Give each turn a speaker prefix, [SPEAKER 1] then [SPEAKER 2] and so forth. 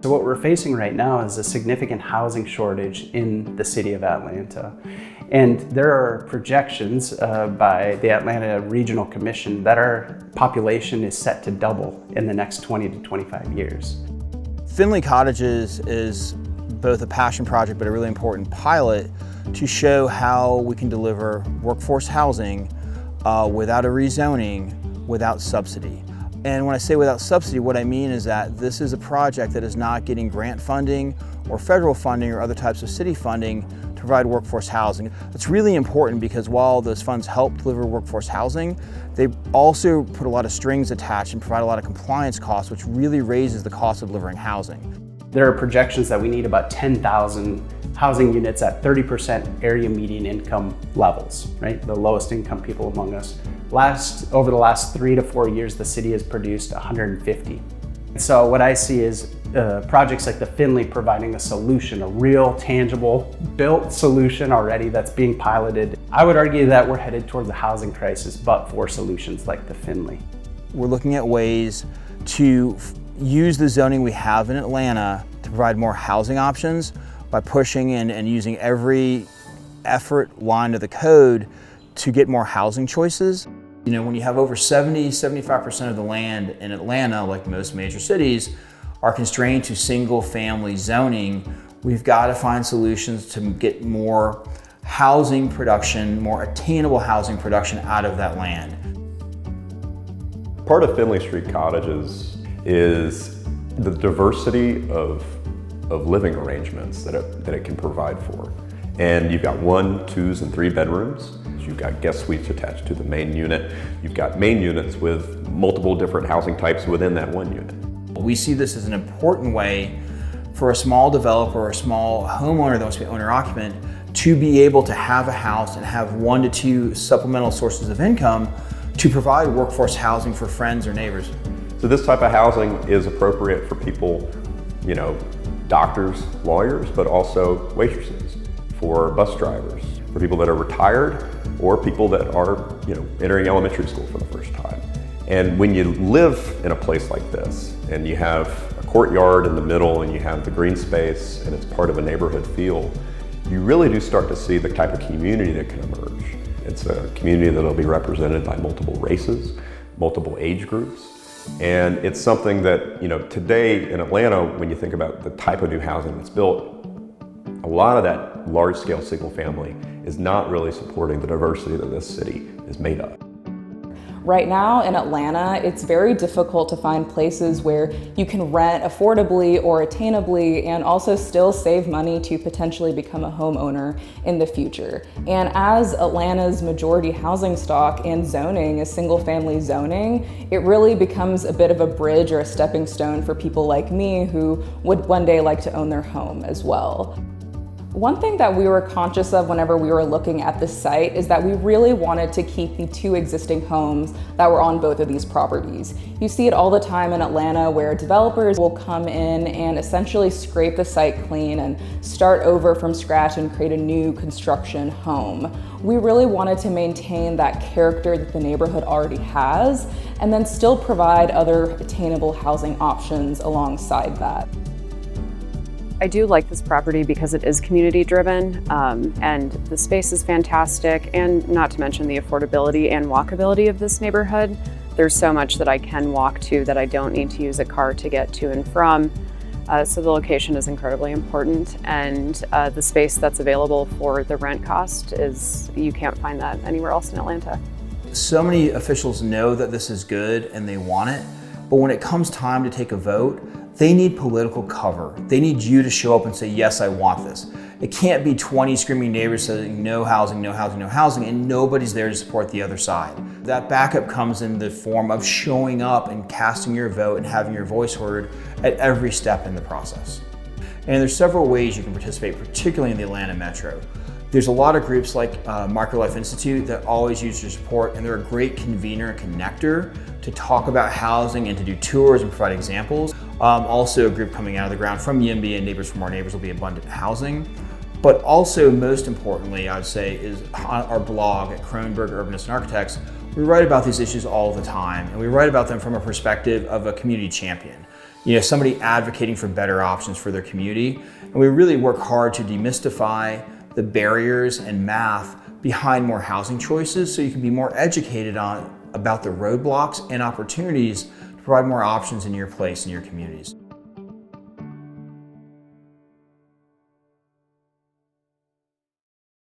[SPEAKER 1] So what we're facing right now is a significant housing shortage in the city of Atlanta. And there are projections by the Atlanta Regional Commission that our population is set to double in the next 20 to 25 years.
[SPEAKER 2] Finley Cottages is both a passion project but a really important pilot to show how we can deliver workforce housing without a rezoning, without subsidy. And when I say without subsidy, what I mean is that this is a project that is not getting grant funding or federal funding or other types of city funding to provide workforce housing. It's really important because while those funds help deliver workforce housing, they also put a lot of strings attached and provide a lot of compliance costs, which really raises the cost of delivering housing.
[SPEAKER 1] There are projections that we need about 10,000 housing units at 30% area median income levels, right? The lowest income people among us. Over the last 3 to 4 years, the city has produced 150. So what I see is projects like the Finley providing a solution, a real, tangible, built solution already that's being piloted. I would argue that we're headed towards a housing crisis, but for solutions like the Finley.
[SPEAKER 2] We're looking at ways to use the zoning we have in Atlanta to provide more housing options by pushing and using every effort line of the code to get more housing choices. You know, when you have over 75% of the land in Atlanta, like most major cities, are constrained to single family zoning, we've got to find solutions to get more housing production, more attainable housing production out of that land.
[SPEAKER 3] Part of Finley Street Cottages is the diversity of living arrangements that it can provide for. And you've got 1, 2s, and 3 bedrooms. You've got guest suites attached to the main unit. You've got main units with multiple different housing types within that one unit.
[SPEAKER 2] We see this as an important way for a small developer or a small homeowner that wants to be owner-occupant to be able to have a house and have 1 to 2 supplemental sources of income to provide workforce housing for friends or neighbors.
[SPEAKER 3] So this type of housing is appropriate for people, you know, doctors, lawyers, but also waitresses, for bus drivers, for people that are retired, or people that are, you know, entering elementary school for the first time. And when you live in a place like this, and you have a courtyard in the middle, and you have the green space, and it's part of a neighborhood feel, you really do start to see the type of community that can emerge. It's a community that'll be represented by multiple races, multiple age groups. And it's something that, you know, today in Atlanta, when you think about the type of new housing that's built, a lot of that large-scale single family is not really supporting the diversity that this city is made of.
[SPEAKER 4] Right now in Atlanta, it's very difficult to find places where you can rent affordably or attainably and also still save money to potentially become a homeowner in the future. And as Atlanta's majority housing stock and zoning is single family zoning, it really becomes a bit of a bridge or a stepping stone for people like me who would one day like to own their home as well. One thing that we were conscious of whenever we were looking at the site is that we really wanted to keep the 2 existing homes that were on both of these properties. You see it all the time in Atlanta where developers will come in and essentially scrape the site clean and start over from scratch and create a new construction home. We really wanted to maintain that character that the neighborhood already has and then still provide other attainable housing options alongside that.
[SPEAKER 5] I do like this property because it is community driven and the space is fantastic, and not to mention the affordability and walkability of this neighborhood. There's so much that I can walk to that I don't need to use a car to get to and from. So the location is incredibly important, and the space that's available for the rent cost is, you can't find that anywhere else in Atlanta.
[SPEAKER 2] So many officials know that this is good and they want it, but when it comes time to take a vote, they need political cover. They need you to show up and say, yes, I want this. It can't be 20 screaming neighbors saying no housing, no housing, no housing, and nobody's there to support the other side. That backup comes in the form of showing up and casting your vote and having your voice heard at every step in the process. And there's several ways you can participate, particularly in the Atlanta Metro. There's a lot of groups like Microlife Institute that always use your support, and they're a great convener and connector to talk about housing and to do tours and provide examples. Also a group coming out of the ground from YIMBY and Neighbors for More Neighbors will be Abundant Housing. But also, most importantly, I would say, is on our blog at Kronberg Urbanists and Architects, we write about these issues all the time, and we write about them from a perspective of a community champion. somebody advocating for better options for their community. And we really work hard to demystify the barriers and math behind more housing choices so you can be more educated about the roadblocks and opportunities to provide more options in your place in your communities.